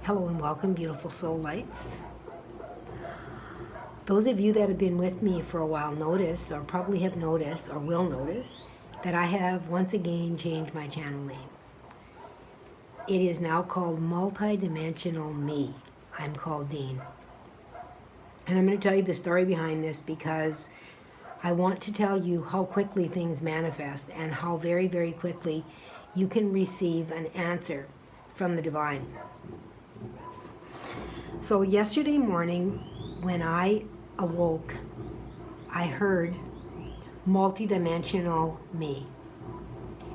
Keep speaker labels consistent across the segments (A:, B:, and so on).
A: Hello and welcome, beautiful soul lights. Those of you that have been with me for a while notice, or probably have noticed, or will notice, that I have once again changed my channel name. It is now called Multidimensional Me. I'm called Dene. And I'm going to tell you the story behind this because I want to tell you how quickly things manifest and how very, very quickly you can receive an answer from the divine. So yesterday morning, when I awoke, I heard multidimensional me.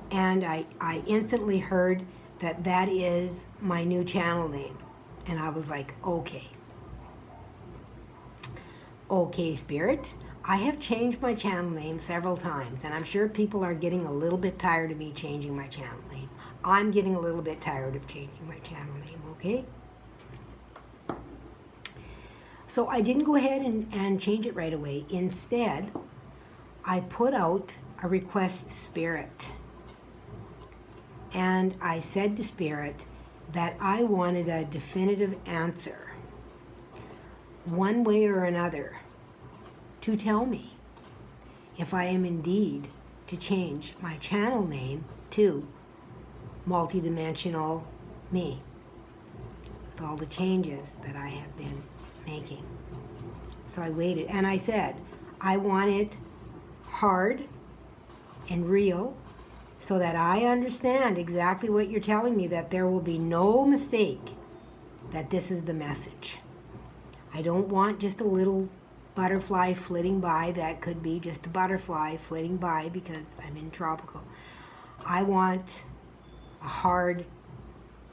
A: And I instantly heard that that is my new channel name. And I was like, okay. Okay, Spirit, I have changed my channel name several times, and I'm sure people are getting a little bit tired of me changing my channel name. I'm getting a little bit tired of changing my channel name, okay? So I didn't go ahead and change it right away. Instead, I put out a request to Spirit. And I said to Spirit that I wanted a definitive answer, one way or another, to tell me if I am indeed to change my channel name to Multidimensional Me, with all the changes that I have been making. So I waited and I said, I want it hard and real so that I understand exactly what you're telling me, that there will be no mistake that this is the message. I don't want just a little butterfly flitting by that could be just a butterfly flitting by because I'm in tropical. I want a hard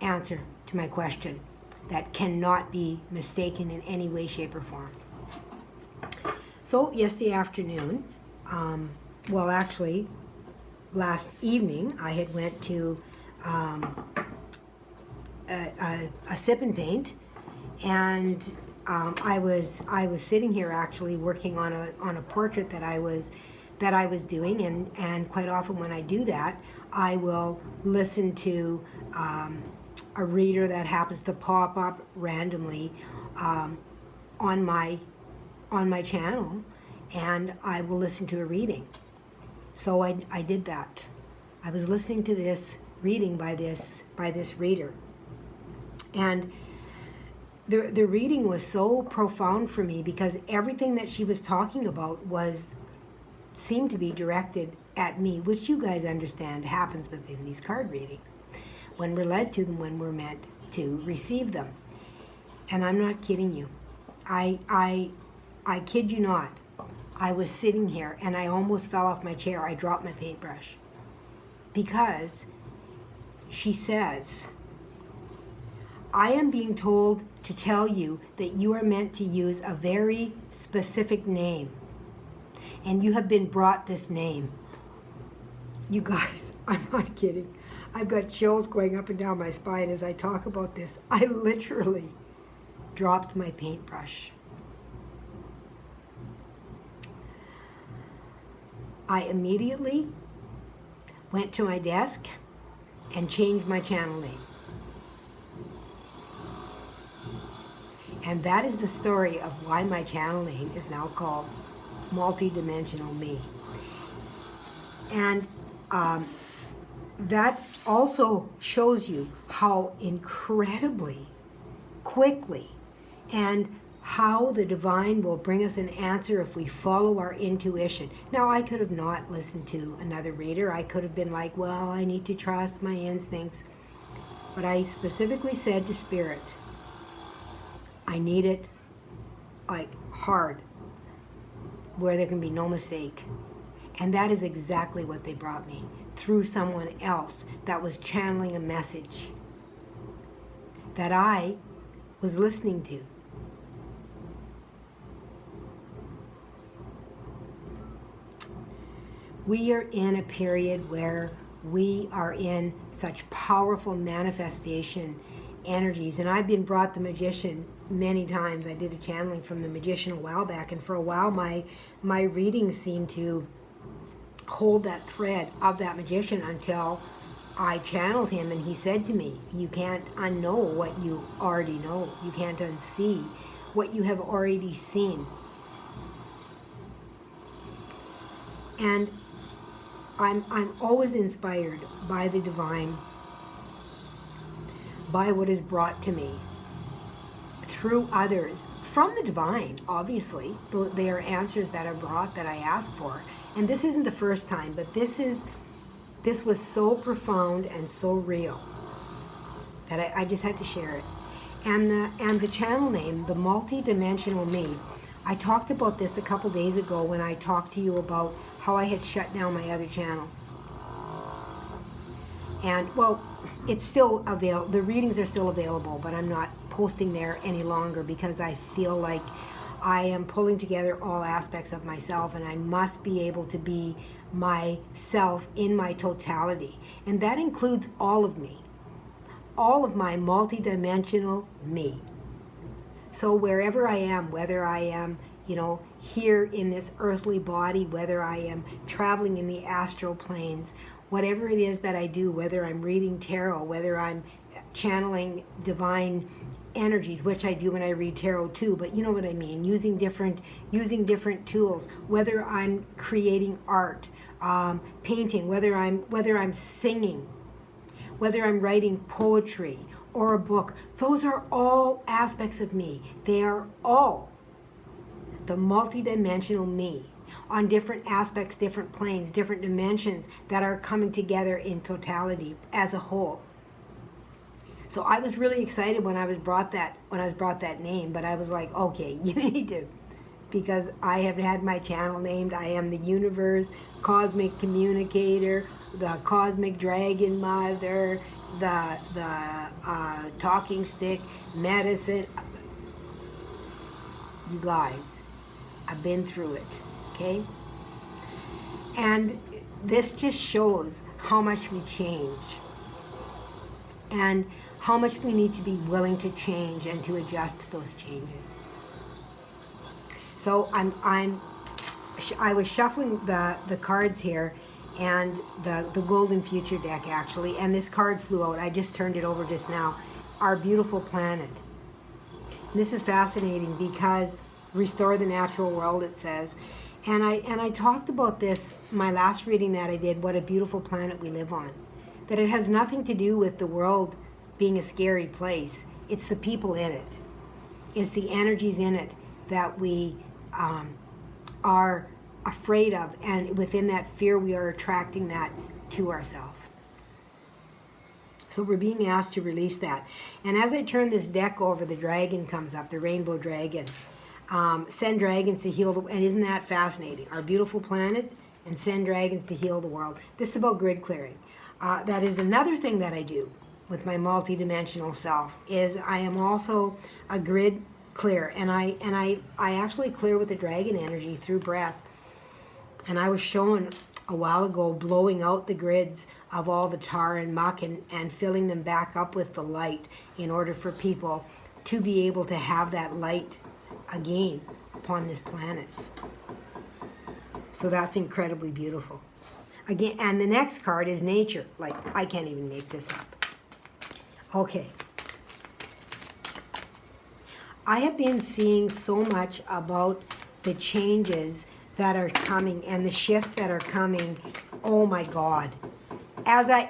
A: answer to my question that cannot be mistaken in any way, shape, or form. So yesterday afternoon, well actually last evening, I had went to a sip and paint, and I was sitting here actually working on a portrait that I was doing, and quite often when I do that, I will listen to a reader that happens to pop up randomly on my channel, and I will listen to a reading. So I did that. I was listening to this reading by this reader, and the reading was so profound for me because everything that she was talking about seemed to be directed at me, which you guys understand happens within these card readings when we're led to them, when we're meant to receive them. And I'm not kidding you. I kid you not. I was sitting here and I almost fell off my chair. I dropped my paintbrush because she says, I am being told to tell you that you are meant to use a very specific name, and you have been brought this name. You guys, I'm not kidding. I've got chills going up and down my spine as I talk about this. I literally dropped my paintbrush. I immediately went to my desk and changed my channel name. And that is the story of why my channel name is now called Multidimensional Me. And that also shows you how incredibly quickly and how the divine will bring us an answer if we follow our intuition. Now, I could have not listened to another reader. I could have been like, well, I need to trust my instincts. But I specifically said to Spirit, I need it like hard, where there can be no mistake. And that is exactly what they brought me, through someone else that was channeling a message that I was listening to. We are in a period where we are in such powerful manifestation energies, and I've been brought the Magician many times. I did a channeling from the Magician a while back, and for a while my readings seemed to hold that thread of that Magician until I channeled him and he said to me, you can't unknow what you already know. You can't unsee what you have already seen. And I'm always inspired by the divine, by what is brought to me through others, from the divine, obviously. They are answers that are brought that I ask for. And this isn't the first time, but this was so profound and so real that I just had to share it. And the channel name, the multi-dimensional me, I talked about this a couple days ago when I talked to you about how I had shut down my other channel. And well, it's still available. The readings are still available, but I'm not posting there any longer because I feel like I am pulling together all aspects of myself, and I must be able to be myself in my totality. And that includes all of me, all of my multidimensional me. So wherever I am, whether I am, here in this earthly body, whether I am traveling in the astral planes, whatever it is that I do, whether I'm reading tarot, whether I'm channeling divine energies, which I do when I read tarot too, but you know what I mean, using different tools, whether I'm creating art, painting, whether I'm singing, whether I'm writing poetry or a book, those are all aspects of me. They are all the multidimensional me on different aspects, different planes, different dimensions that are coming together in totality as a whole. So I was really excited when I was brought that name, but I was like, okay, you need to, because I have had my channel named, I am the universe, cosmic communicator, the cosmic dragon mother, the talking stick, medicine. You guys, I've been through it, okay? And this just shows how much we change and how much we need to be willing to change and to adjust to those changes. So I was shuffling the cards here, and the Golden Future deck actually, and this card flew out. I just turned it over just now. Our beautiful planet. And this is fascinating because restore the natural world, it says. And I talked about this, my last reading that I did, what a beautiful planet we live on. That it has nothing to do with the world being a scary place. It's the people in it. It's the energies in it that we are afraid of. And within that fear, we are attracting that to ourselves. So we're being asked to release that. And as I turn this deck over, the dragon comes up, the rainbow dragon. Send dragons to heal and isn't that fascinating? Our beautiful planet, and send dragons to heal the world. This is about grid clearing. That is another thing that I do with my multidimensional self, is I am also a grid clear, and I actually clear with the dragon energy through breath. And I was shown a while ago blowing out the grids of all the tar and muck and filling them back up with the light in order for people to be able to have that light again upon this planet. So that's incredibly beautiful. Again, and the next card is nature. Like, I can't even make this up. Okay. I have been seeing so much about the changes that are coming and the shifts that are coming. Oh my God.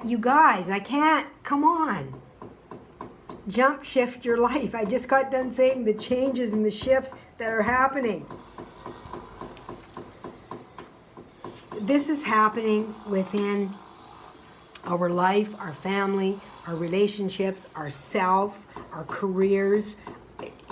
A: You guys, I can't, come on. Jump shift your life. I just got done saying the changes and the shifts that are happening. This is happening within our life, our family, our relationships, our self, our careers.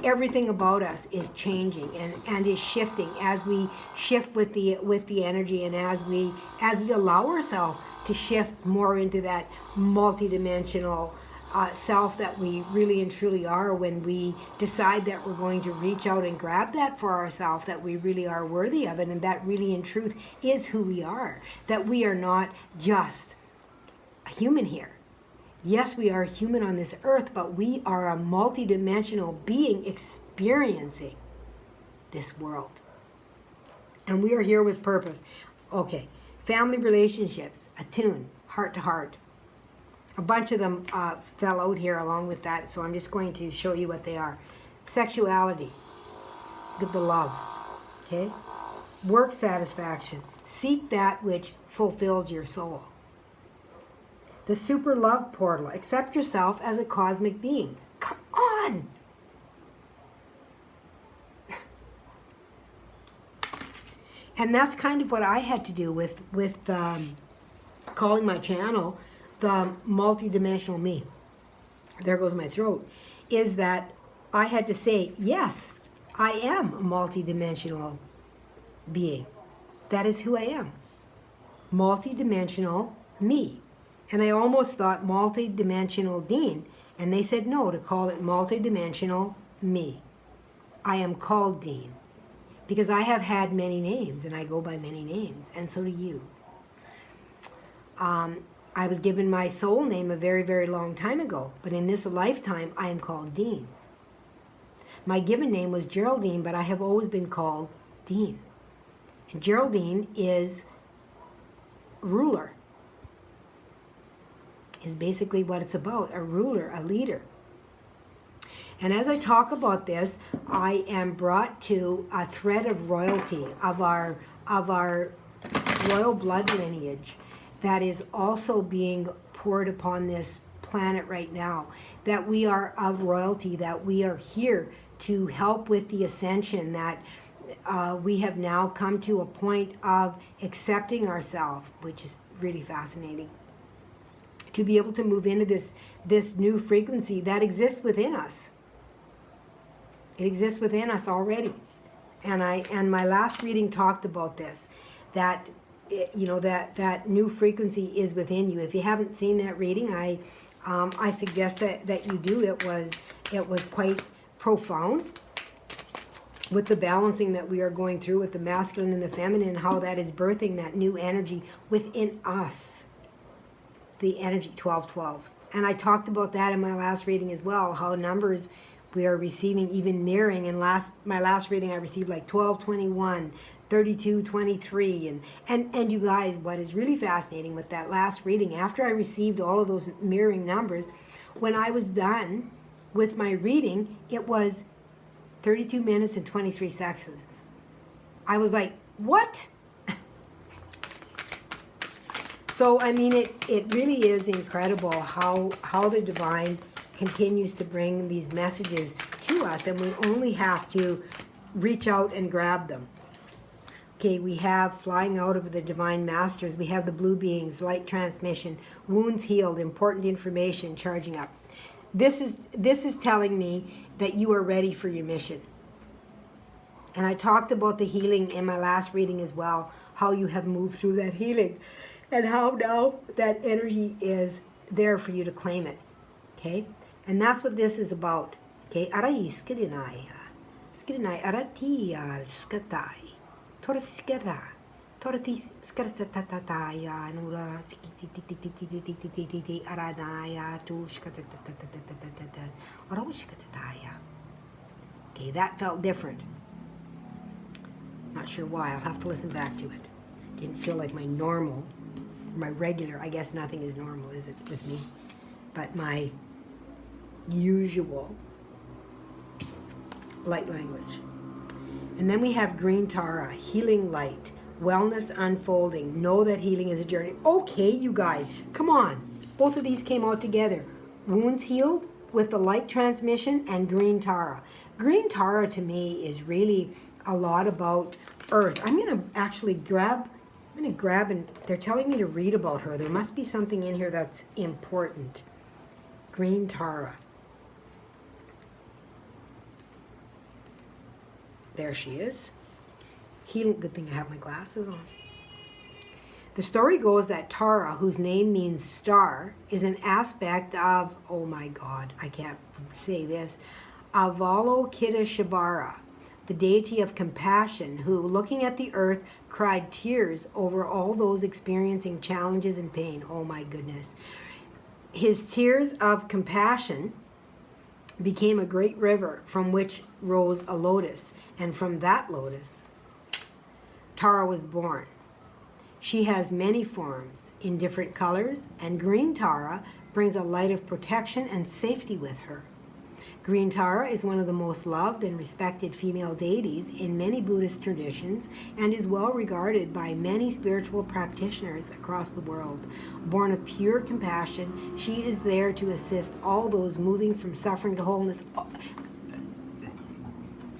A: Everything about us is changing and is shifting as we shift with the energy, and as we allow ourselves to shift more into that multidimensional self that we really and truly are, when we decide that we're going to reach out and grab that for ourselves, that we really are worthy of it, and that really in truth is who we are, that we are not just a human here. Yes, we are human on this earth, but we are a multidimensional being experiencing this world. And we are here with purpose. Okay, family relationships, attune, heart to heart. A bunch of them fell out here along with that, so I'm just going to show you what they are. Sexuality, get the love, okay? Work satisfaction, seek that which fulfills your soul. The super love portal, accept yourself as a cosmic being. Come on! And that's kind of what I had to do with calling my channel the multidimensional me. There goes my throat. Is that I had to say, yes, I am a multidimensional being. That is who I am. Multidimensional me. And I almost thought multidimensional Dene, and they said no, to call it multidimensional me. I am called Dene because I have had many names, and I go by many names, and so do you. I was given my soul name a very, very long time ago, but in this lifetime, I am called Dene. My given name was Geraldine, but I have always been called Dene. And Geraldine is ruler, is basically what it's about, a ruler, a leader. And as I talk about this, I am brought to a thread of royalty, of our royal blood lineage that is also being poured upon this planet right now. That we are of royalty, that we are here to help with the ascension, that we have now come to a point of accepting ourselves, which is really fascinating. To be able to move into this new frequency that exists within us. It exists within us already. And my last reading talked about this, that that new frequency is within you. If you haven't seen that reading, I suggest that you do. It was quite profound with the balancing that we are going through with the masculine and the feminine, and how that is birthing that new energy within us. The energy 1212. And I talked about that in my last reading as well, how numbers we are receiving, even mirroring. In my last reading I received like 1221, 3223, and you guys, what is really fascinating with that last reading, after I received all of those mirroring numbers, when I was done with my reading, it was 32 minutes and 23 seconds. I was like, what? So, I mean, it really is incredible how the divine continues to bring these messages to us, and we only have to reach out and grab them. Okay, we have flying out of the divine masters. We have the blue beings, light transmission, wounds healed, important information, charging up. This is telling me that you are ready for your mission. And I talked about the healing in my last reading as well, how you have moved through that healing, and how now that energy is there for you to claim it. Okay? And that's what this is about. Okay? Arai skirinai. Skirinai aratia skatai. Tora skera. Tora ti skaratataya. Nura aradaya tu skatatatata. Arawiskatataya. Okay, that felt different. Not sure why. I'll have to listen back to it. Didn't feel like my normal, my regular, I guess nothing is normal, is it, with me? But my usual light language. And then we have green Tara, healing light, wellness unfolding, know that healing is a journey. Okay, you guys, come on. Both of these came out together. Wounds healed with the light transmission and green Tara. Green Tara to me is really a lot about Earth. I'm going to actually grab, and they're telling me to read about her. There must be something in here that's important. Green Tara. There she is. Healing, good thing I have my glasses on. The story goes that Tara, whose name means star, is an aspect of, oh my God, I can't say this, Avalokiteshvara, the deity of compassion, who, looking at the earth, cried tears over all those experiencing challenges and pain. Oh my goodness. His tears of compassion became a great river from which rose a lotus, and from that lotus, Tara was born. She has many forms in different colors, and green Tara brings a light of protection and safety with her. Green Tara is one of the most loved and respected female deities in many Buddhist traditions and is well regarded by many spiritual practitioners across the world. Born of pure compassion, she is there to assist all those moving from suffering to wholeness. Oh,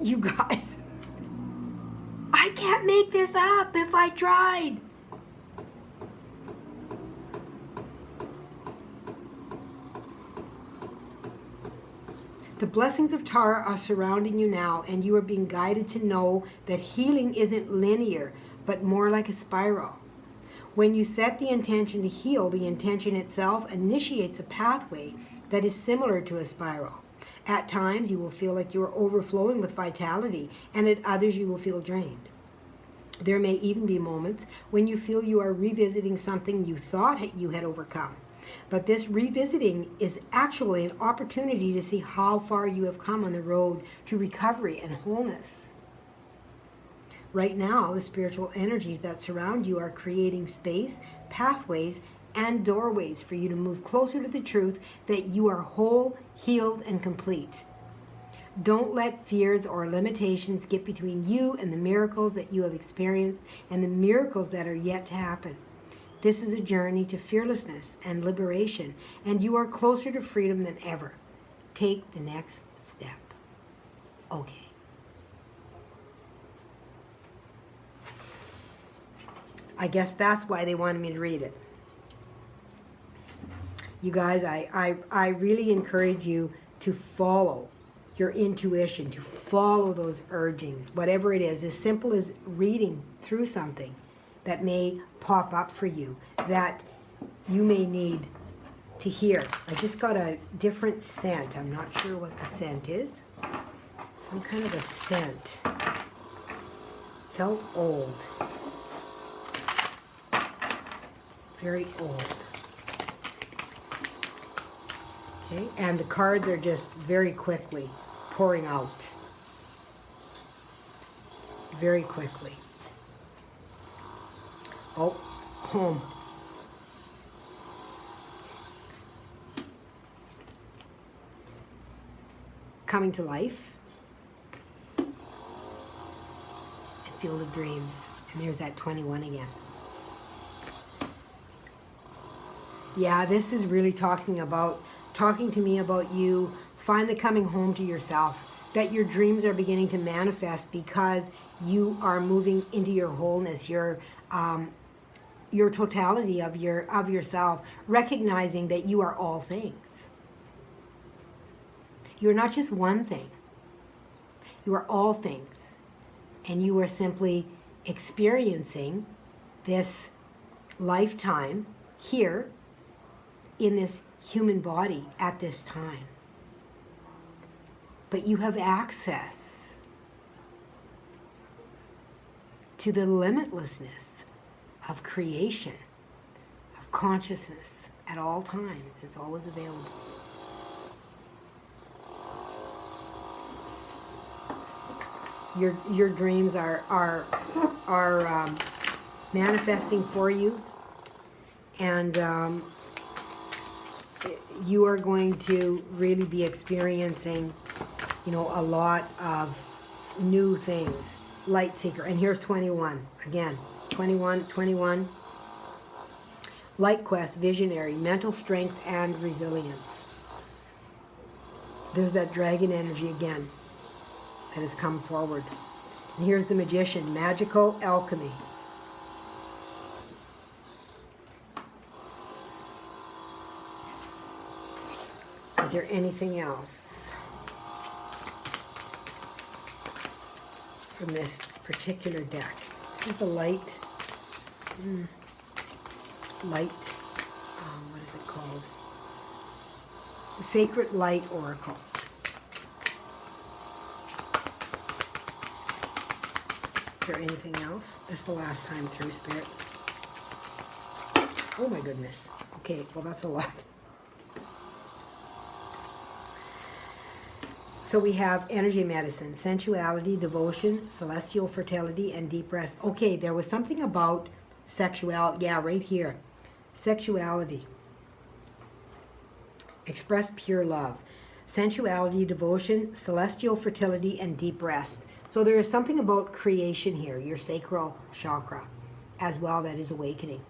A: you guys, I can't make this up if I tried. The blessings of Tara are surrounding you now, and you are being guided to know that healing isn't linear, but more like a spiral. When you set the intention to heal, the intention itself initiates a pathway that is similar to a spiral. At times, you will feel like you are overflowing with vitality, and at others, you will feel drained. There may even be moments when you feel you are revisiting something you thought you had overcome. But this revisiting is actually an opportunity to see how far you have come on the road to recovery and wholeness. Right now, the spiritual energies that surround you are creating space, pathways, and doorways for you to move closer to the truth that you are whole, healed, and complete. Don't let fears or limitations get between you and the miracles that you have experienced and the miracles that are yet to happen. This is a journey to fearlessness and liberation, and you are closer to freedom than ever. Take the next step. Okay. I guess that's why they wanted me to read it. You guys, I really encourage you to follow your intuition, to follow those urgings, whatever it is, as simple as reading through something that may pop up for you, that you may need to hear. I just got a different scent. I'm not sure what the scent is. Some kind of a scent. Felt old. Very old. Okay, and the cards are just very quickly pouring out. Very quickly. Oh, home. Coming to life. And Field of Dreams. And there's that 21 again. Yeah, this is really talking to me about you finally coming home to yourself. That your dreams are beginning to manifest because you are moving into your wholeness, your totality of yourself, recognizing that you are all things. You are not just one thing. You are all things. And you are simply experiencing this lifetime here in this human body at this time. But you have access to the limitlessness of creation, of consciousness at all times. It's always available. Your dreams are manifesting for you, and you are going to really be experiencing, a lot of new things. Light Seeker, and here's 21 again. 21. Light Quest, Visionary, Mental Strength and Resilience. There's that dragon energy again that has come forward. And here's the Magician, Magical Alchemy. Is there anything else from this particular deck? This is the light. What is it called? The Sacred Light Oracle. Is there anything else? This is the last time through, Spirit. Oh my goodness. Okay, well that's a lot. So we have energy medicine, sensuality, devotion, celestial fertility, and deep rest. Okay, there was something about sexuality. Yeah, right here. Sexuality. express pure love, sensuality, devotion, celestial fertility, and deep rest. So there is something about creation here, your sacral chakra, as well, that is awakening.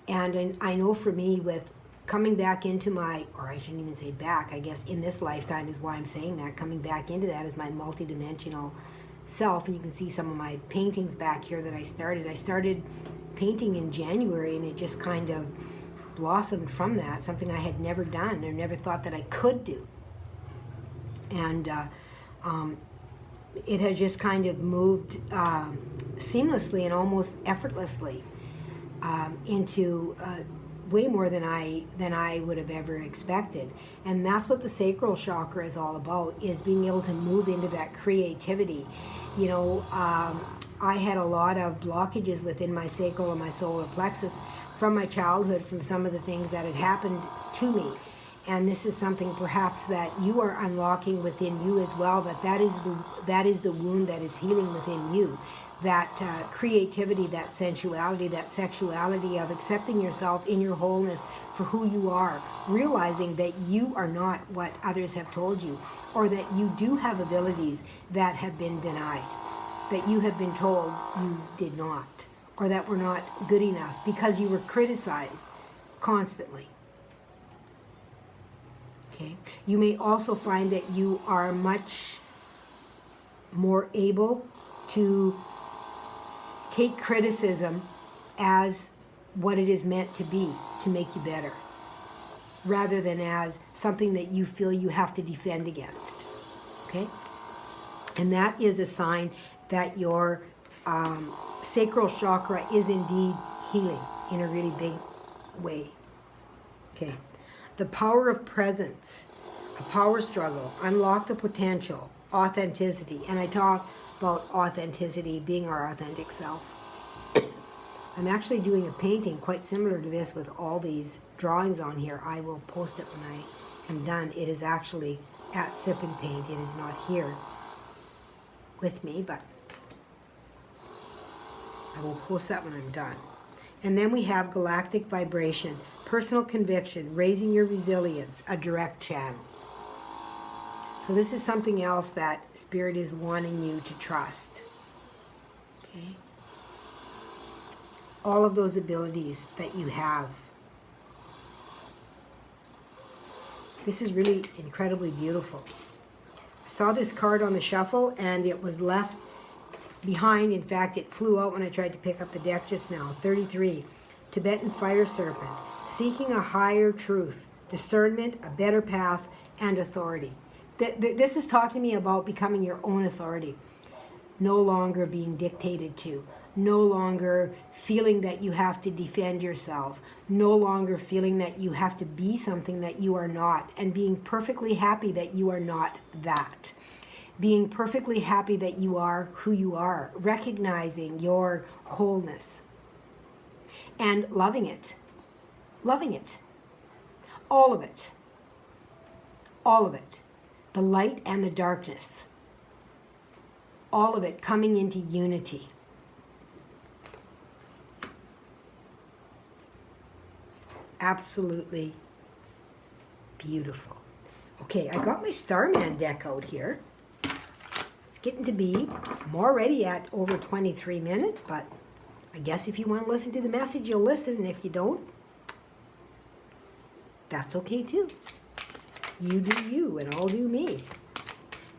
A: And I know for me, with coming back into my, or I shouldn't even say back, I guess in this lifetime is why I'm saying that, coming back into that as my multidimensional self. And you can see some of my paintings back here that I started. I started painting in January, and it just kind of blossomed from that, something I had never done or never thought that I could do. And it has just kind of moved seamlessly and almost effortlessly into way more than I would have ever expected. And that's what the sacral chakra is all about, is being able to move into that creativity. You know, I had a lot of blockages within my sacral and my solar plexus from my childhood, from some of the things that had happened to me. And this is something perhaps that you are unlocking within you as well, that is the wound that is healing within you. That creativity, that sensuality, that sexuality of accepting yourself in your wholeness for who you are, realizing that you are not what others have told you, or that you do have abilities that have been denied, that you have been told you did not, or that were not good enough because you were criticized constantly. Okay. You may also find that you are much more able to take criticism as what it is meant to be, to make you better, rather than as something that you feel you have to defend against. Okay? And that is a sign that your sacral chakra is indeed healing in a really big way. Okay. The power of presence, a power struggle, unlock the potential, authenticity. And I talk about authenticity, being our authentic self. I'm actually doing a painting quite similar to this with all these drawings on here. I will post it when I am done. It is actually at Sip and Paint. It is not here with me, but I will post that when I'm done. And then we have galactic vibration, personal conviction, raising your resilience, a direct channel. So this is something else that Spirit is wanting you to trust. Okay? All of those abilities that you have. This is really incredibly beautiful. I saw this card on the shuffle and it was left behind. In fact, it flew out when I tried to pick up the deck just now. 33, Tibetan Fire Serpent, seeking a higher truth, discernment, a better path, and authority. This is talking to me about becoming your own authority. No longer being dictated to. No longer feeling that you have to defend yourself. No longer feeling that you have to be something that you are not. And being perfectly happy that you are not that. Being perfectly happy that you are who you are. Recognizing your wholeness. And loving it. Loving it. All of it. All of it. The light and the darkness. All of it coming into unity. Absolutely beautiful. Okay, I got my Starman deck out here. It's getting to be, I'm already at over 23 minutes, but I guess if you want to listen to the message, you'll listen, and if you don't, that's okay too. You do you, and I'll do me.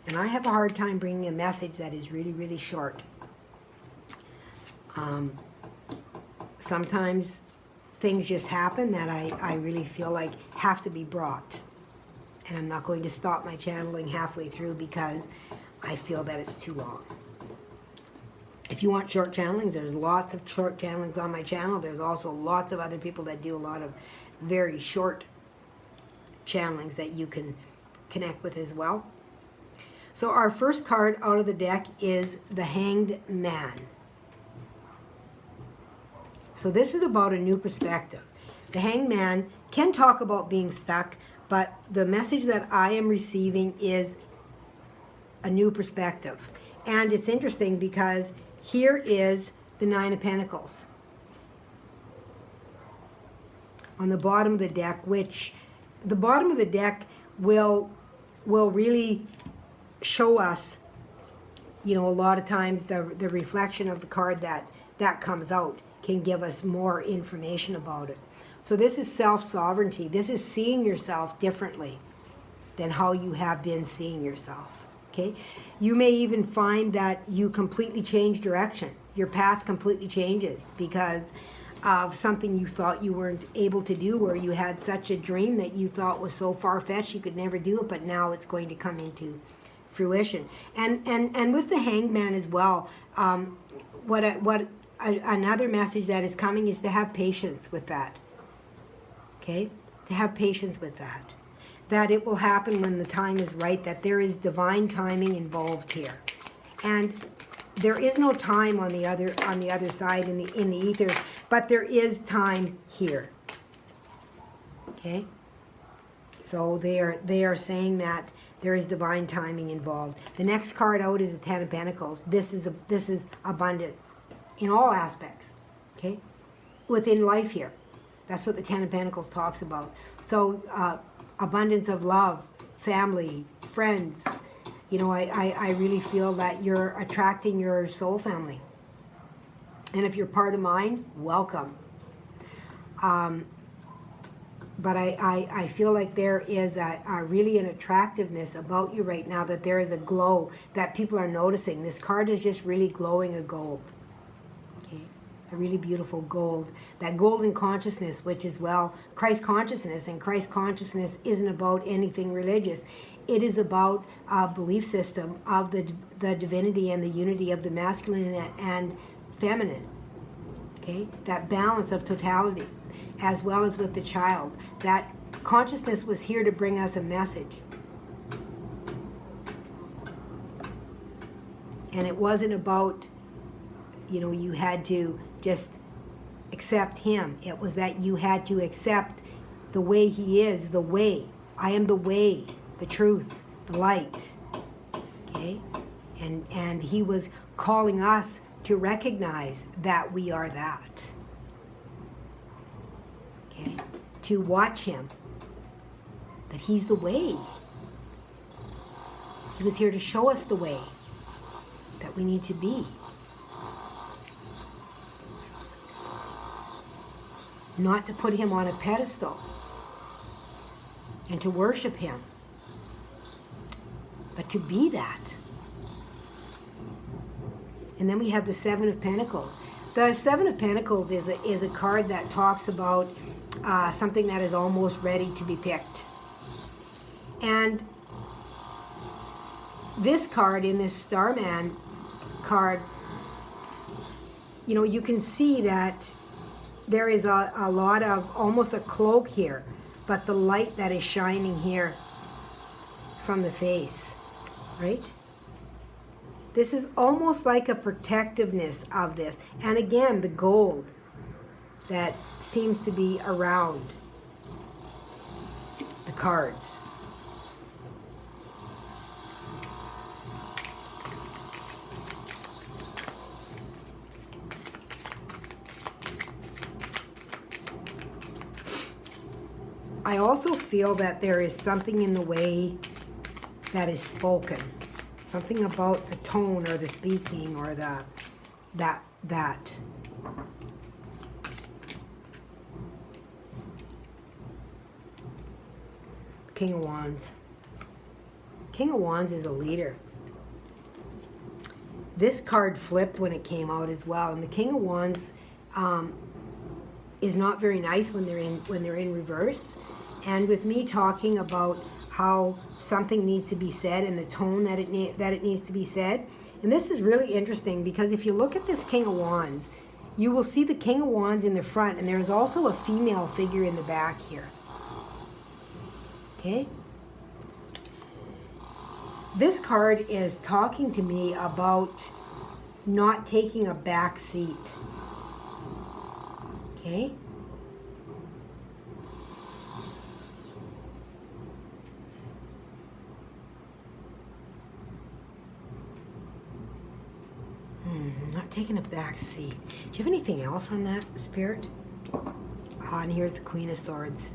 A: And I have a hard time bringing a message that is really, really short. Sometimes things just happen that I really feel like have to be brought. And I'm not going to stop my channeling halfway through because I feel that it's too long. If you want short channelings, there's lots of short channelings on my channel. There's also lots of other people that do a lot of very short channelings that you can connect with as well. So our first card out of the deck is the Hanged Man. So this is about a new perspective. The Hanged Man can talk about being stuck, but the message that I am receiving is a new perspective. And it's interesting because here is the Nine of Pentacles on the bottom of the deck, which the bottom of the deck will really show us, you know, a lot of times the reflection of the card that comes out can give us more information about it. So this is self-sovereignty. This is seeing yourself differently than how you have been seeing yourself. Okay? You may even find that you completely change direction. Your path completely changes because of something you thought you weren't able to do, or you had such a dream that you thought was so far-fetched you could never do it, but now it's going to come into fruition. And with the Hangman as well, another message that is coming is to have patience with that. Okay? To have patience with that. That it will happen when the time is right, that there is divine timing involved here. And there is no time on the other side in the ethers, but there is time here. Okay? So they are saying that there is divine timing involved. The next card out is the Ten of Pentacles. This is abundance in all aspects. Okay? Within life here. That's what the Ten of Pentacles talks about. So abundance of love, family, friends. You know, I really feel that you're attracting your soul family. And if you're part of mine, welcome. But I feel like there is really an attractiveness about you right now, that there is a glow that people are noticing. This card is just really glowing a gold. Okay? A really beautiful gold. That golden consciousness, which is, well, Christ consciousness. And Christ consciousness isn't about anything religious. It is about a belief system of the divinity and the unity of the masculine and feminine. Okay? That balance of totality, as well as with the child. That consciousness was here to bring us a message. And it wasn't about, you know, you had to just accept him. It was that you had to accept the way he is, the way. I am the way, the truth, the light. Okay? And he was calling us to recognize that we are that. Okay? To watch him. That he's the way. He was here to show us the way that we need to be. Not to put him on a pedestal and to worship him, but to be that. And then we have the Seven of Pentacles. The Seven of Pentacles is a card that talks about something that is almost ready to be picked. And this card, in this Starman card, you know, you can see that there is a lot of, almost a cloak here, but the light that is shining here from the face, right? This is almost like a protectiveness of this. And again, the gold that seems to be around the cards. I also feel that there is something in the way that is spoken. Something about the tone or the speaking or that. King of Wands. King of Wands is a leader. This card flipped when it came out as well. And the King of Wands is not very nice when they're in reverse. And with me talking about how something needs to be said and the tone that it needs to be said. And this is really interesting because if you look at this King of Wands, you will see the King of Wands in the front, and there's also a female figure in the back here. Okay? This card is talking to me about not taking a back seat. Okay? Not taking a back seat. Do you have anything else on that, Spirit? And here's the Queen of Swords.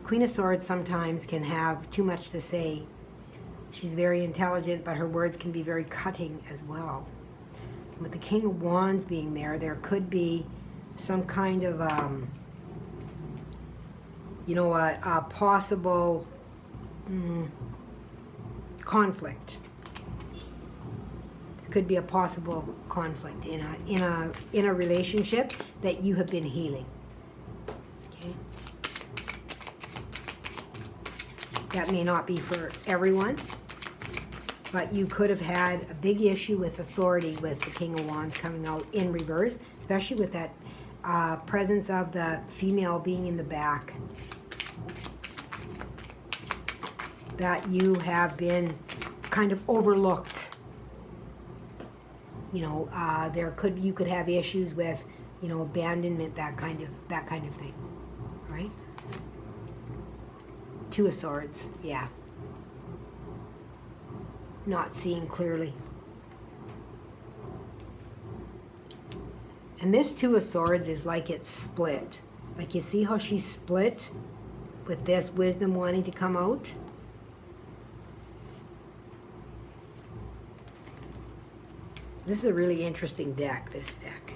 A: Queen of Swords sometimes can have too much to say. She's very intelligent, but her words can be very cutting as well. With the King of Wands being there, there could be some kind of, you know, a possible conflict. There could be a possible conflict in a relationship that you have been healing. Okay. That may not be for everyone, but you could have had a big issue with authority with the King of Wands coming out in reverse, especially with that presence of the female being in the back. That you have been kind of overlooked. You know, you could have issues with, you know, abandonment, that kind of thing, right? Two of Swords, yeah. Not seeing clearly. And this Two of Swords is like it's split. Like, you see how she's split with this wisdom wanting to come out? This is a really interesting deck, this deck.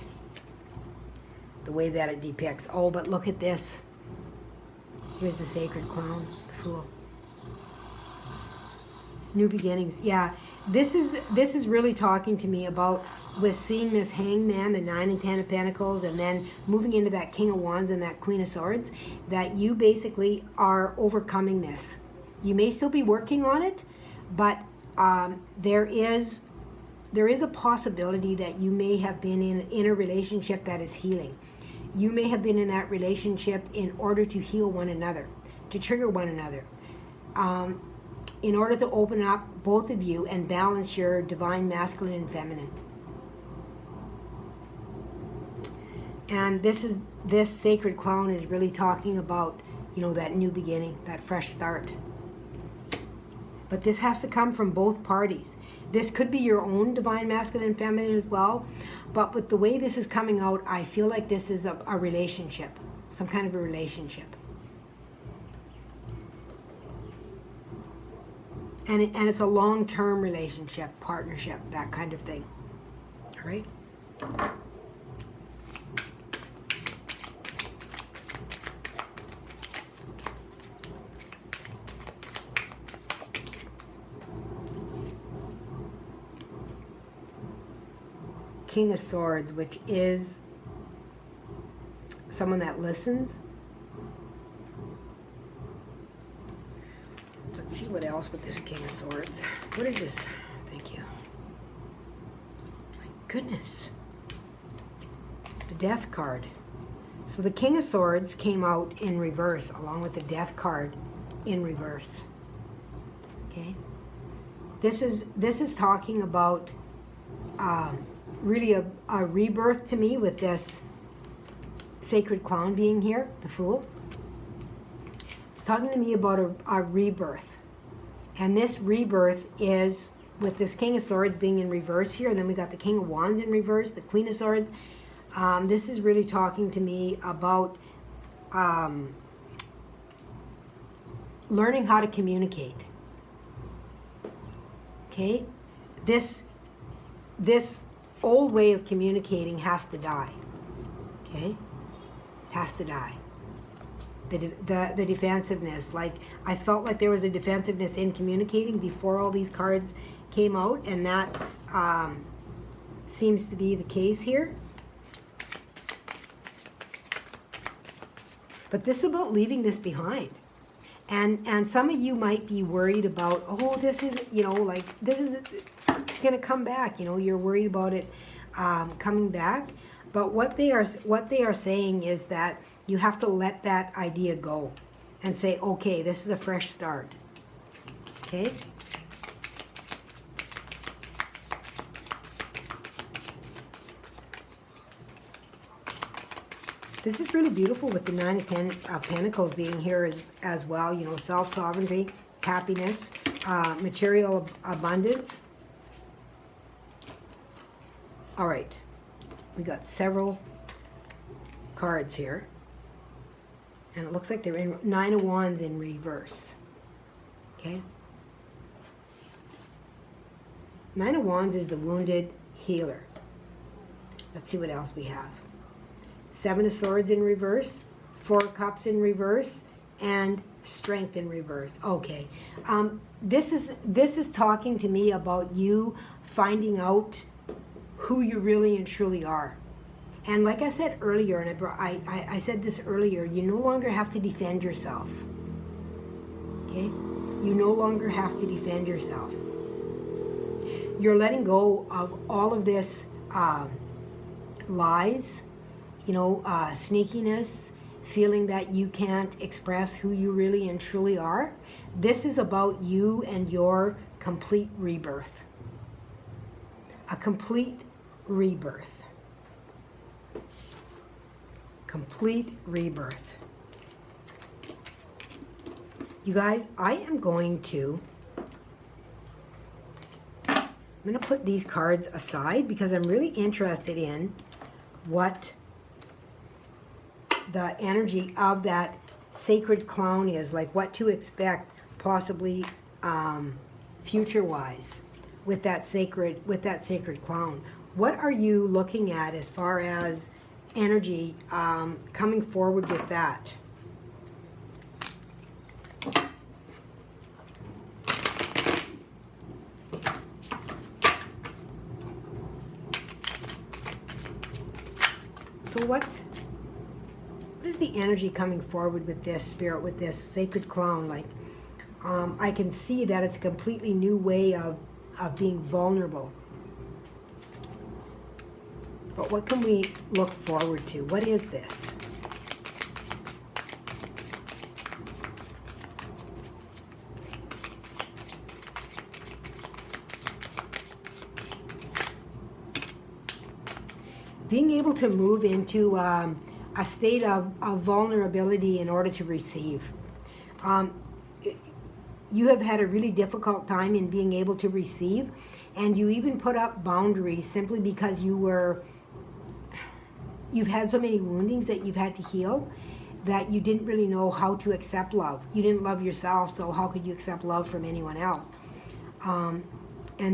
A: The way that it depicts. Oh, but look at this. Here's the Sacred Clown, the Fool. New beginnings. Yeah, this is really talking to me about, with seeing this Hangman, the 9 and 10 of Pentacles, and then moving into that King of Wands and that Queen of Swords, that you basically are overcoming this. You may still be working on it, but there is a possibility that you may have been in a relationship that is healing. You may have been in that relationship in order to heal one another, to trigger one another. In order to open up both of you and balance your divine masculine and feminine. And this Sacred Clown is really talking about, you know, that new beginning, that fresh start. But this has to come from both parties. This could be your own divine masculine and feminine as well. But with the way this is coming out, I feel like this is a relationship, some kind of a relationship. And it's a long-term relationship, partnership, that kind of thing. All right? King of Swords, which is someone that listens. Let's see what else with this King of Swords. What is this? Thank you. My goodness. The Death card. So the King of Swords came out in reverse along with the Death card in reverse. Okay? This is talking about really a rebirth to me with this Sacred Clown being here, the Fool. It's talking to me about a rebirth. And this rebirth is with this King of Swords being in reverse here, and then we got the King of Wands in reverse, the Queen of Swords. This is really talking to me about learning how to communicate. Okay? This old way of communicating has to die. Okay? It has to die. The defensiveness, like I felt like there was a defensiveness in communicating before all these cards came out, and that seems to be the case here. But this is about leaving this behind. And some of you might be worried about, oh, this is, you know, like this is going to come back, you know, you're worried about it coming back. But what they are saying is that you have to let that idea go and say, okay, this is a fresh start. Okay? This is really beautiful with the 9 of Pentacles being here as well. You know, self-sovereignty, happiness, material abundance. All right. We got several cards here. And it looks like they're in 9 of Wands in reverse. Okay? 9 of Wands is the wounded healer. Let's see what else we have. 7 of Swords in reverse, 4 of Cups in reverse, and Strength in reverse. Okay. This is talking to me about you finding out who you really and truly are. And like I said earlier, and I said this earlier, you no longer have to defend yourself. Okay? You no longer have to defend yourself. You're letting go of all of this lies, sneakiness, feeling that you can't express who you really and truly are. This is about you and your complete rebirth. A complete rebirth. Complete rebirth. You guys, I'm going to put these cards aside because I'm really interested in what the energy of that sacred clown is, like what to expect possibly future-wise with that sacred clown. What are you looking at as far as energy coming forward with that? So what is the energy coming forward with this spirit, with this sacred clown? Like, I can see that it's a completely new way of being vulnerable. But what can we look forward to? What is this? Being able to move into a state of vulnerability in order to receive. You have had a really difficult time in being able to receive, and you even put up boundaries simply because you've had so many woundings that you've had to heal that you didn't really know how to accept love. You didn't love yourself, so how could you accept love from anyone else? And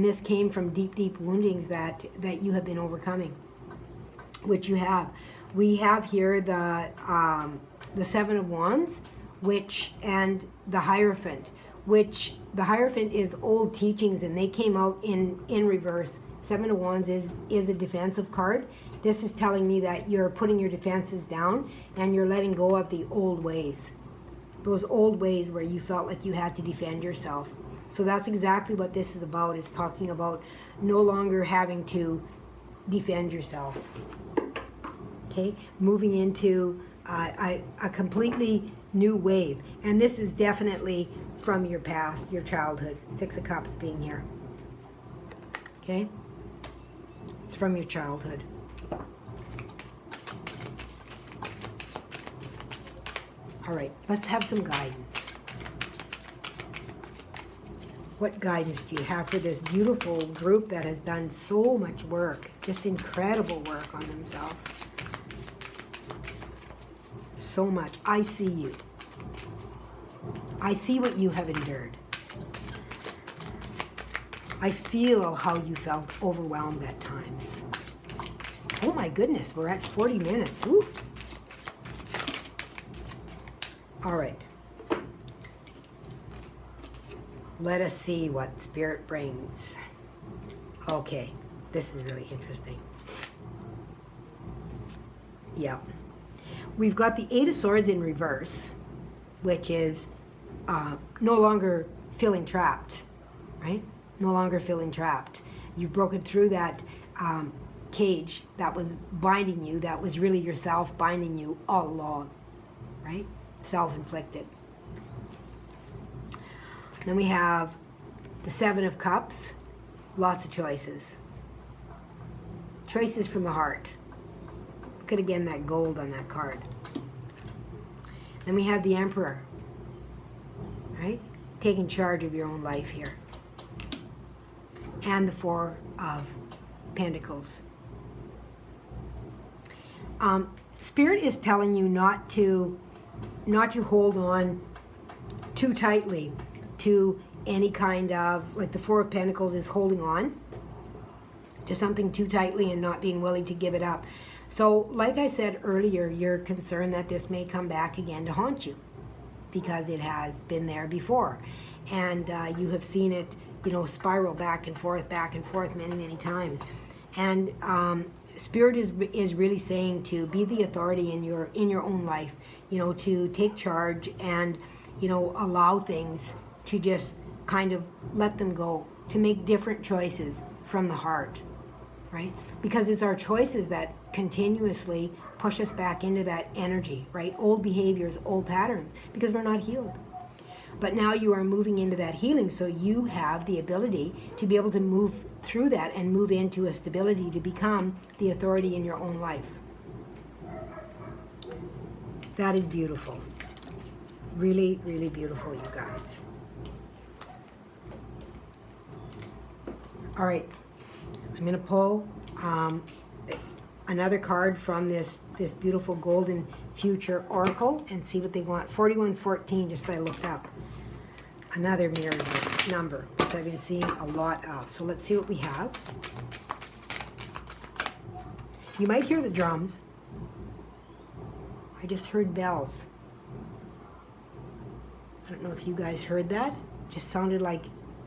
A: this came from deep, deep woundings that you have been overcoming, which you have. We have here the 7 of Wands, and the Hierophant, which the Hierophant is old teachings, and they came out in reverse. 7 of Wands is a defensive card. This is telling me that you're putting your defenses down and you're letting go of the old ways. Those old ways where you felt like you had to defend yourself. So that's exactly what this is about, is talking about no longer having to defend yourself. Okay, moving into a completely new wave. And this is definitely from your past, your childhood. 6 of Cups being here. Okay? It's from your childhood. All right, let's have some guidance. What guidance do you have for this beautiful group that has done so much work, just incredible work on themselves? So much. I see you. I see what you have endured. I feel how you felt overwhelmed at times. Oh my goodness, we're at 40 minutes. Woo. All right. Let us see what Spirit brings. Okay, this is really interesting. Yeah. We've got the 8 of Swords in reverse, which is no longer feeling trapped, right? No longer feeling trapped. You've broken through that cage that was binding you, that was really yourself binding you all along, right? Self-inflicted. Then we have the 7 of Cups, lots of choices. Choices from the heart. Look at again that gold on that card. Then we have the Emperor, right? Taking charge of your own life here. And the 4 of Pentacles. Spirit is telling you not to not to hold on too tightly to any kind of, like the Four of Pentacles is holding on to something too tightly and not being willing to give it up. So like I said earlier, you're concerned that this may come back again to haunt you because it has been there before. And you have seen it, you know, spiral back and forth many, many times. And Spirit is really saying to be the authority in your own life, you know, to take charge and, you know, allow things to just kind of let them go, to make different choices from the heart, right? Because it's our choices that continuously push us back into that energy, right? Old behaviors, old patterns, because we're not healed. But now you are moving into that healing, so you have the ability to be able to move through that and move into a stability to become the authority in your own life. That is beautiful. Really, really beautiful, you guys. All right, I'm going to pull another card from this beautiful Golden Future Oracle and see what they want. 4114, just so I looked up. Another mirror number, which I've been seeing a lot of. So let's see what we have. You might hear the drums. I just heard bells. I don't know if you guys heard that. Just sounded like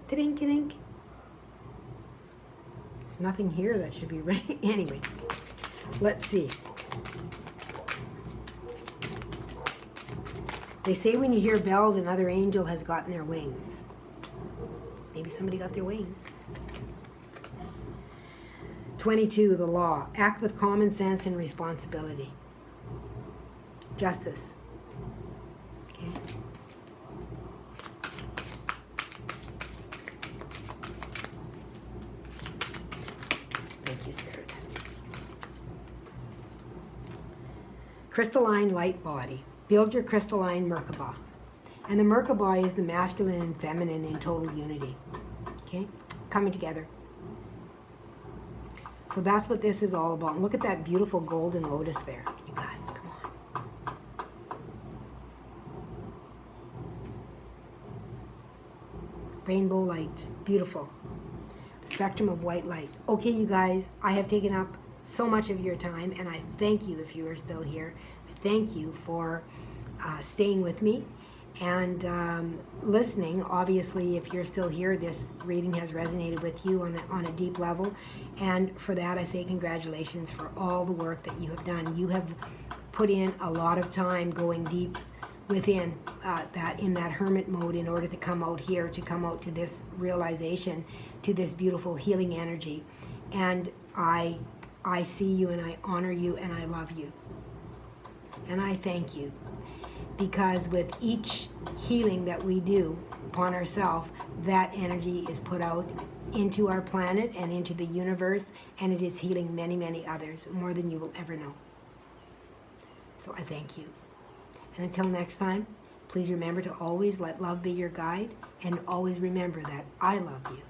A: dink-a-dink. There's nothing here that should be right. Anyway, let's see. They say when you hear bells, another angel has gotten their wings. Maybe somebody got their wings. 22, the law. Act with common sense and responsibility. Justice. Okay. Thank you, Spirit. Crystalline light body. Build your crystalline Merkaba. And the Merkaba is the masculine and feminine in total unity. Okay? Coming together. So that's what this is all about. And look at that beautiful golden lotus there. You guys, come on. Rainbow light. Beautiful. The spectrum of white light. Okay, you guys, I have taken up so much of your time, and I thank you if you are still here. Thank you for staying with me and listening. Obviously, if you're still here, this reading has resonated with you on a deep level. And for that, I say congratulations for all the work that you have done. You have put in a lot of time going deep within in that hermit mode in order to come out here, to come out to this realization, to this beautiful healing energy. And I see you and I honor you and I love you. And I thank you, because with each healing that we do upon ourselves, that energy is put out into our planet and into the universe, and it is healing many, many others, more than you will ever know. So I thank you. And until next time, please remember to always let love be your guide, and always remember that I love you.